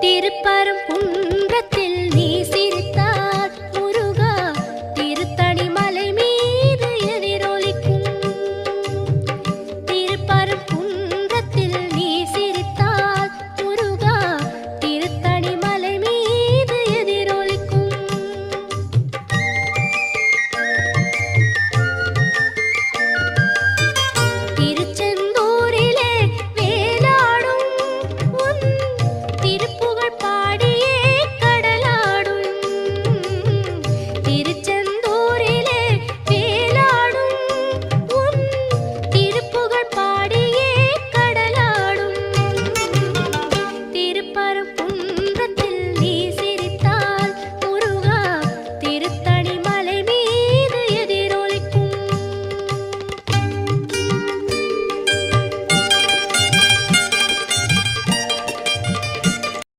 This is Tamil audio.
திருப்பரங்குன்றத்தில் நீ சிரித்தால் முருகா திருத்தணி மலை மீது எதிரொலிக்கும். திருப்பரங்குன்றத்தில் நீ சிரித்தால் முருகா திருத்தணி மலை மீது எதிரொலிக்கும். திருச்செந்தூரிலே வேலாடும் உன் திருப்புகழ் பாடியே கடலாடும். திருச்செந்தூரிலே வேலாடும் உன் திருப்புகழ் பாடியே கடலாடும். திருப்பரங்குன்றத்தில்